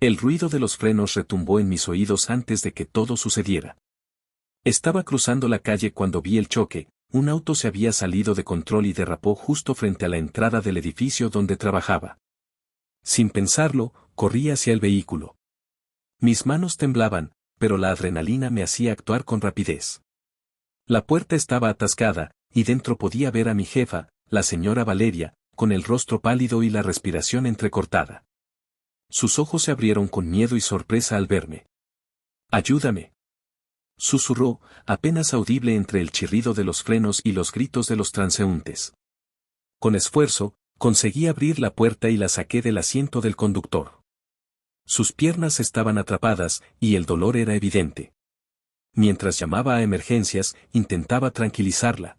El ruido de los frenos retumbó en mis oídos antes de que todo sucediera. Estaba cruzando la calle cuando vi el choque. Un auto se había salido de control y derrapó justo frente a la entrada del edificio donde trabajaba. Sin pensarlo, corrí hacia el vehículo. Mis manos temblaban, pero la adrenalina me hacía actuar con rapidez. La puerta estaba atascada, y dentro podía ver a mi jefa, la señora Valeria, con el rostro pálido y la respiración entrecortada. Sus ojos se abrieron con miedo y sorpresa al verme. «Ayúdame», susurró, apenas audible entre el chirrido de los frenos y los gritos de los transeúntes. Con esfuerzo, conseguí abrir la puerta y la saqué del asiento del conductor. Sus piernas estaban atrapadas, y el dolor era evidente. Mientras llamaba a emergencias, intentaba tranquilizarla.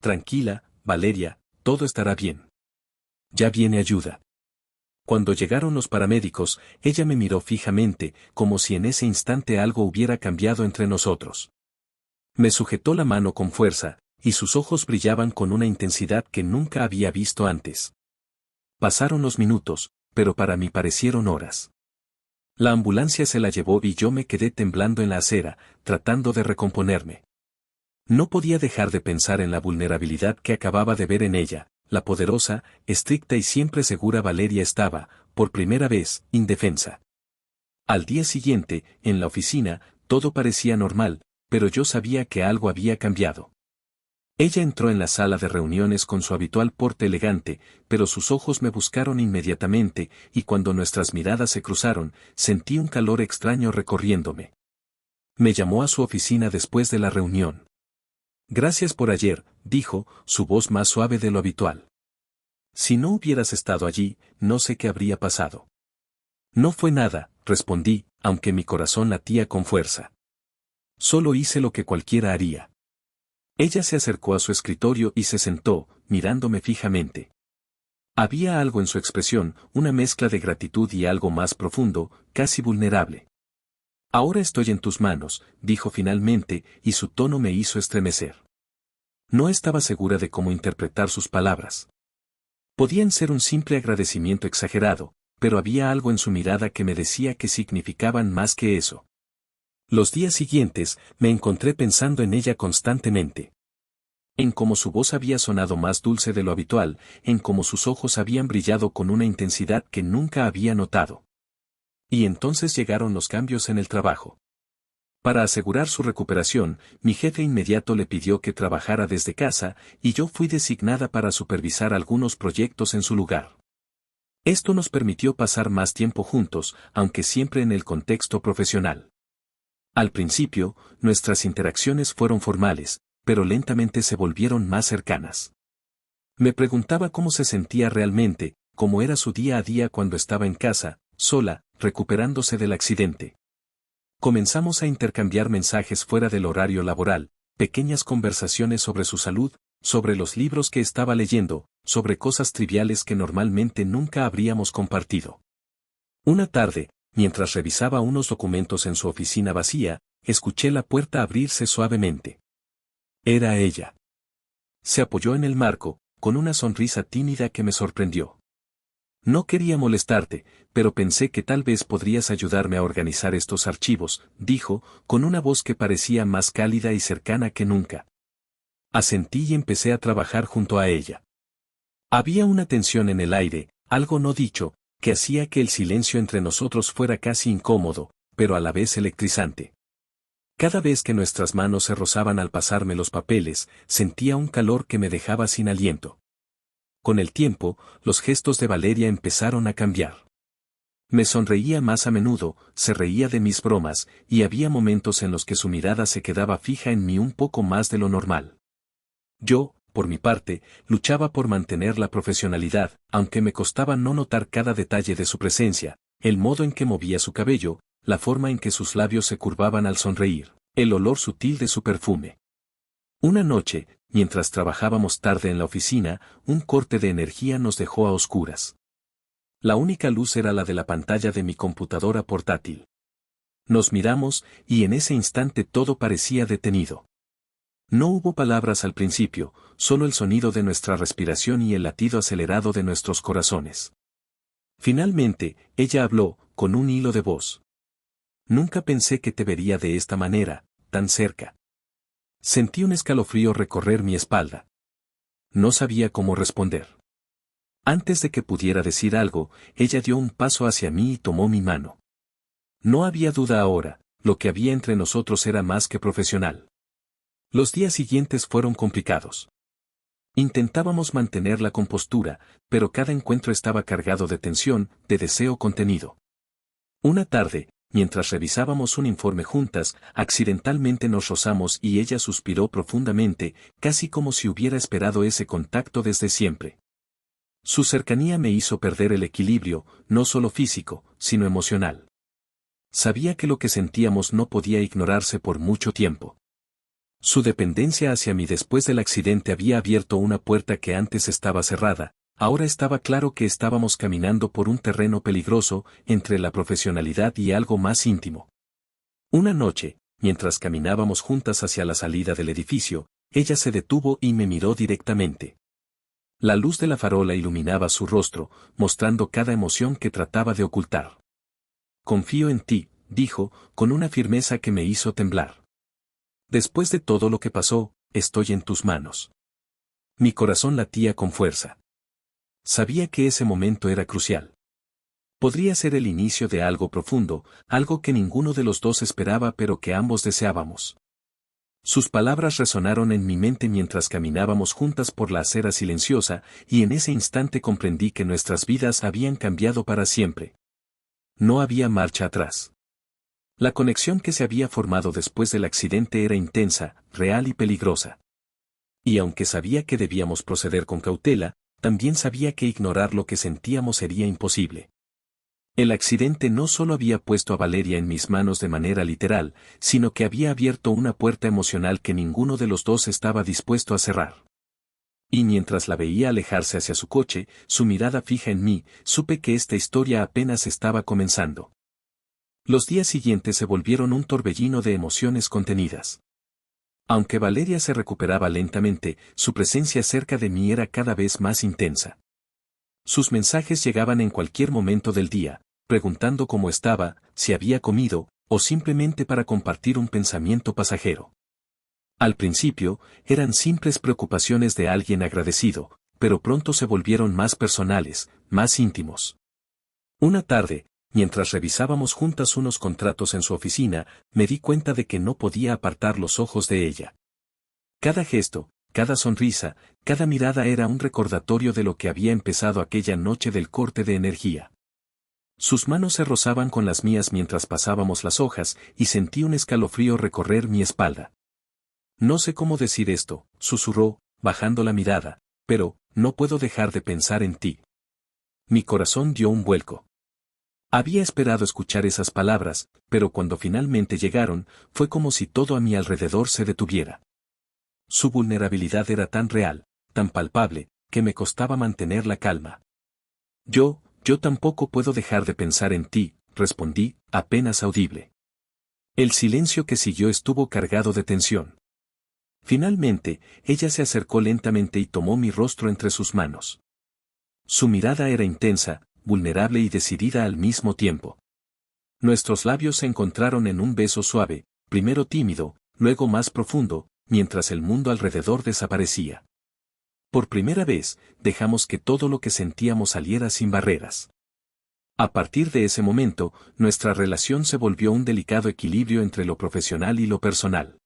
«Tranquila, Valeria, todo estará bien. Ya viene ayuda». Cuando llegaron los paramédicos, ella me miró fijamente, como si en ese instante algo hubiera cambiado entre nosotros. Me sujetó la mano con fuerza, y sus ojos brillaban con una intensidad que nunca había visto antes. Pasaron los minutos, pero para mí parecieron horas. La ambulancia se la llevó y yo me quedé temblando en la acera, tratando de recomponerme. No podía dejar de pensar en la vulnerabilidad que acababa de ver en ella. La poderosa, estricta y siempre segura Valeria estaba, por primera vez, indefensa. Al día siguiente, en la oficina, todo parecía normal, pero yo sabía que algo había cambiado. Ella entró en la sala de reuniones con su habitual porte elegante, pero sus ojos me buscaron inmediatamente, y cuando nuestras miradas se cruzaron, sentí un calor extraño recorriéndome. Me llamó a su oficina después de la reunión. «Gracias por ayer», dijo, su voz más suave de lo habitual. «Si no hubieras estado allí, no sé qué habría pasado». «No fue nada», respondí, aunque mi corazón latía con fuerza. «Solo hice lo que cualquiera haría». Ella se acercó a su escritorio y se sentó, mirándome fijamente. Había algo en su expresión, una mezcla de gratitud y algo más profundo, casi vulnerable. «Ahora estoy en tus manos», dijo finalmente, y su tono me hizo estremecer. No estaba segura de cómo interpretar sus palabras. Podían ser un simple agradecimiento exagerado, pero había algo en su mirada que me decía que significaban más que eso. Los días siguientes, me encontré pensando en ella constantemente. En cómo su voz había sonado más dulce de lo habitual, en cómo sus ojos habían brillado con una intensidad que nunca había notado. Y entonces llegaron los cambios en el trabajo. Para asegurar su recuperación, mi jefe inmediato le pidió que trabajara desde casa, y yo fui designada para supervisar algunos proyectos en su lugar. Esto nos permitió pasar más tiempo juntos, aunque siempre en el contexto profesional. Al principio, nuestras interacciones fueron formales, pero lentamente se volvieron más cercanas. Me preguntaba cómo se sentía realmente, cómo era su día a día cuando estaba en casa, sola, recuperándose del accidente. Comenzamos a intercambiar mensajes fuera del horario laboral, pequeñas conversaciones sobre su salud, sobre los libros que estaba leyendo, sobre cosas triviales que normalmente nunca habríamos compartido. Una tarde, mientras revisaba unos documentos en su oficina vacía, escuché la puerta abrirse suavemente. Era ella. Se apoyó en el marco, con una sonrisa tímida que me sorprendió. «No quería molestarte, pero pensé que tal vez podrías ayudarme a organizar estos archivos», dijo, con una voz que parecía más cálida y cercana que nunca. Asentí y empecé a trabajar junto a ella. Había una tensión en el aire, algo no dicho, que hacía que el silencio entre nosotros fuera casi incómodo, pero a la vez electrizante. Cada vez que nuestras manos se rozaban al pasarme los papeles, sentía un calor que me dejaba sin aliento. Con el tiempo, los gestos de Valeria empezaron a cambiar. Me sonreía más a menudo, se reía de mis bromas, y había momentos en los que su mirada se quedaba fija en mí un poco más de lo normal. Yo, por mi parte, luchaba por mantener la profesionalidad, aunque me costaba no notar cada detalle de su presencia, el modo en que movía su cabello, la forma en que sus labios se curvaban al sonreír, el olor sutil de su perfume. Una noche, mientras trabajábamos tarde en la oficina, un corte de energía nos dejó a oscuras. La única luz era la de la pantalla de mi computadora portátil. Nos miramos, y en ese instante todo parecía detenido. No hubo palabras al principio, solo el sonido de nuestra respiración y el latido acelerado de nuestros corazones. Finalmente, ella habló, con un hilo de voz. Nunca pensé que te vería de esta manera, tan cerca. Sentí un escalofrío recorrer mi espalda. No sabía cómo responder. Antes de que pudiera decir algo, ella dio un paso hacia mí y tomó mi mano. No había duda ahora, lo que había entre nosotros era más que profesional. Los días siguientes fueron complicados. Intentábamos mantener la compostura, pero cada encuentro estaba cargado de tensión, de deseo contenido. Una tarde, mientras revisábamos un informe juntas, accidentalmente nos rozamos y ella suspiró profundamente, casi como si hubiera esperado ese contacto desde siempre. Su cercanía me hizo perder el equilibrio, no solo físico, sino emocional. Sabía que lo que sentíamos no podía ignorarse por mucho tiempo. Su dependencia hacia mí después del accidente había abierto una puerta que antes estaba cerrada, ahora estaba claro que estábamos caminando por un terreno peligroso, entre la profesionalidad y algo más íntimo. Una noche, mientras caminábamos juntas hacia la salida del edificio, ella se detuvo y me miró directamente. La luz de la farola iluminaba su rostro, mostrando cada emoción que trataba de ocultar. Confío en ti, dijo, con una firmeza que me hizo temblar. Después de todo lo que pasó, estoy en tus manos. Mi corazón latía con fuerza. Sabía que ese momento era crucial. Podría ser el inicio de algo profundo, algo que ninguno de los dos esperaba pero que ambos deseábamos. Sus palabras resonaron en mi mente mientras caminábamos juntas por la acera silenciosa, y en ese instante comprendí que nuestras vidas habían cambiado para siempre. No había marcha atrás. La conexión que se había formado después del accidente era intensa, real y peligrosa. Y aunque sabía que debíamos proceder con cautela, también sabía que ignorar lo que sentíamos sería imposible. El accidente no solo había puesto a Valeria en mis manos de manera literal, sino que había abierto una puerta emocional que ninguno de los dos estaba dispuesto a cerrar. Y mientras la veía alejarse hacia su coche, su mirada fija en mí, supe que esta historia apenas estaba comenzando. Los días siguientes se volvieron un torbellino de emociones contenidas. Aunque Valeria se recuperaba lentamente, su presencia cerca de mí era cada vez más intensa. Sus mensajes llegaban en cualquier momento del día, preguntando cómo estaba, si había comido, o simplemente para compartir un pensamiento pasajero. Al principio, eran simples preocupaciones de alguien agradecido, pero pronto se volvieron más personales, más íntimos. Una tarde, mientras revisábamos juntas unos contratos en su oficina, me di cuenta de que no podía apartar los ojos de ella. Cada gesto, cada sonrisa, cada mirada era un recordatorio de lo que había empezado aquella noche del corte de energía. Sus manos se rozaban con las mías mientras pasábamos las hojas, y sentí un escalofrío recorrer mi espalda. No sé cómo decir esto, susurró, bajando la mirada, pero, no puedo dejar de pensar en ti. Mi corazón dio un vuelco. Había esperado escuchar esas palabras, pero cuando finalmente llegaron, fue como si todo a mi alrededor se detuviera. Su vulnerabilidad era tan real, tan palpable, que me costaba mantener la calma. Yo tampoco puedo dejar de pensar en ti, respondí, apenas audible. El silencio que siguió estuvo cargado de tensión. Finalmente, ella se acercó lentamente y tomó mi rostro entre sus manos. Su mirada era intensa, vulnerable y decidida al mismo tiempo. Nuestros labios se encontraron en un beso suave, primero tímido, luego más profundo, mientras el mundo alrededor desaparecía. Por primera vez, dejamos que todo lo que sentíamos saliera sin barreras. A partir de ese momento, nuestra relación se volvió un delicado equilibrio entre lo profesional y lo personal.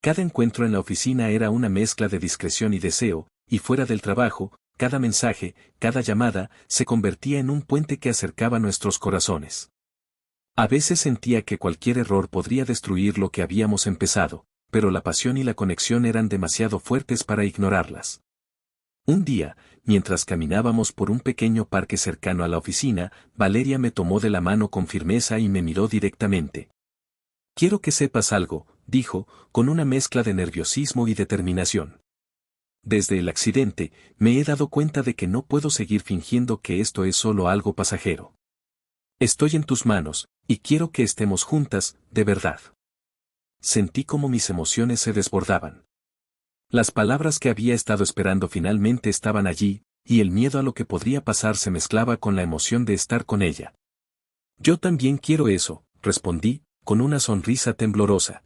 Cada encuentro en la oficina era una mezcla de discreción y deseo, y fuera del trabajo, cada mensaje, cada llamada, se convertía en un puente que acercaba nuestros corazones. A veces sentía que cualquier error podría destruir lo que habíamos empezado, pero la pasión y la conexión eran demasiado fuertes para ignorarlas. Un día, mientras caminábamos por un pequeño parque cercano a la oficina, Valeria me tomó de la mano con firmeza y me miró directamente. Quiero que sepas algo, dijo, con una mezcla de nerviosismo y determinación. Desde el accidente, me he dado cuenta de que no puedo seguir fingiendo que esto es solo algo pasajero. Estoy en tus manos, y quiero que estemos juntas, de verdad. Sentí como mis emociones se desbordaban. Las palabras que había estado esperando finalmente estaban allí, y el miedo a lo que podría pasar se mezclaba con la emoción de estar con ella. Yo también quiero eso, respondí, con una sonrisa temblorosa.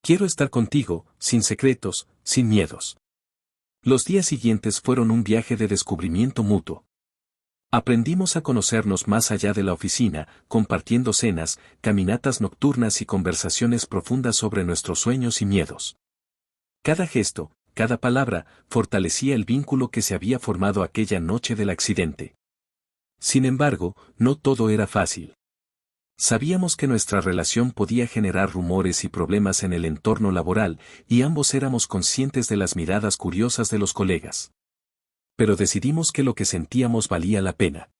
Quiero estar contigo, sin secretos, sin miedos. Los días siguientes fueron un viaje de descubrimiento mutuo. Aprendimos a conocernos más allá de la oficina, compartiendo cenas, caminatas nocturnas y conversaciones profundas sobre nuestros sueños y miedos. Cada gesto, cada palabra, fortalecía el vínculo que se había formado aquella noche del accidente. Sin embargo, no todo era fácil. Sabíamos que nuestra relación podía generar rumores y problemas en el entorno laboral, y ambos éramos conscientes de las miradas curiosas de los colegas. Pero decidimos que lo que sentíamos valía la pena.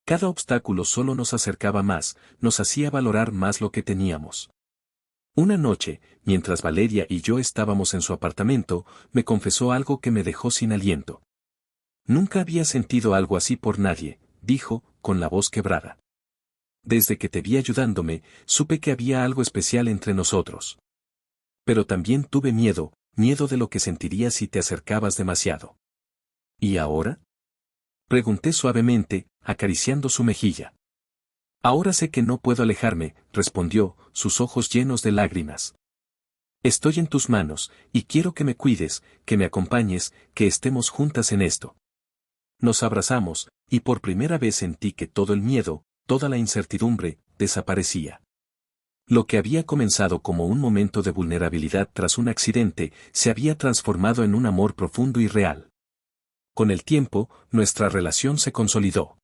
Cada obstáculo solo nos acercaba más, nos hacía valorar más lo que teníamos. Una noche, mientras Valeria y yo estábamos en su apartamento, me confesó algo que me dejó sin aliento. Nunca había sentido algo así por nadie, dijo, con la voz quebrada. Desde que te vi ayudándome, supe que había algo especial entre nosotros. Pero también tuve miedo de lo que sentirías si te acercabas demasiado. ¿Y ahora? Pregunté suavemente, acariciando su mejilla. Ahora sé que no puedo alejarme, respondió, sus ojos llenos de lágrimas. Estoy en tus manos, y quiero que me cuides, que me acompañes, que estemos juntas en esto. Nos abrazamos, y por primera vez sentí que todo el miedo, toda la incertidumbre, desaparecía. Lo que había comenzado como un momento de vulnerabilidad tras un accidente, se había transformado en un amor profundo y real. Con el tiempo, nuestra relación se consolidó.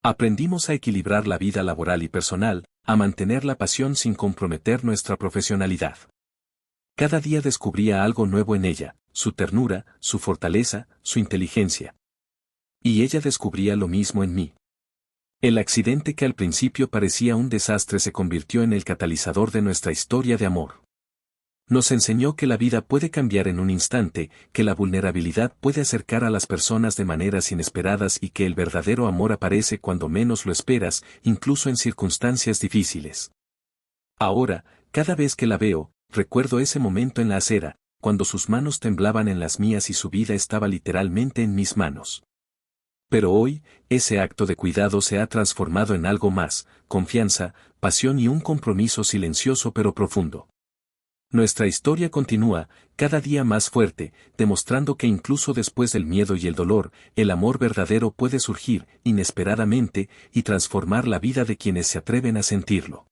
Aprendimos a equilibrar la vida laboral y personal, a mantener la pasión sin comprometer nuestra profesionalidad. Cada día descubría algo nuevo en ella, su ternura, su fortaleza, su inteligencia. Y ella descubría lo mismo en mí. El accidente que al principio parecía un desastre se convirtió en el catalizador de nuestra historia de amor. Nos enseñó que la vida puede cambiar en un instante, que la vulnerabilidad puede acercar a las personas de maneras inesperadas y que el verdadero amor aparece cuando menos lo esperas, incluso en circunstancias difíciles. Ahora, cada vez que la veo, recuerdo ese momento en la acera, cuando sus manos temblaban en las mías y su vida estaba literalmente en mis manos. Pero hoy, ese acto de cuidado se ha transformado en algo más, confianza, pasión y un compromiso silencioso pero profundo. Nuestra historia continúa, cada día más fuerte, demostrando que incluso después del miedo y el dolor, el amor verdadero puede surgir, inesperadamente, y transformar la vida de quienes se atreven a sentirlo.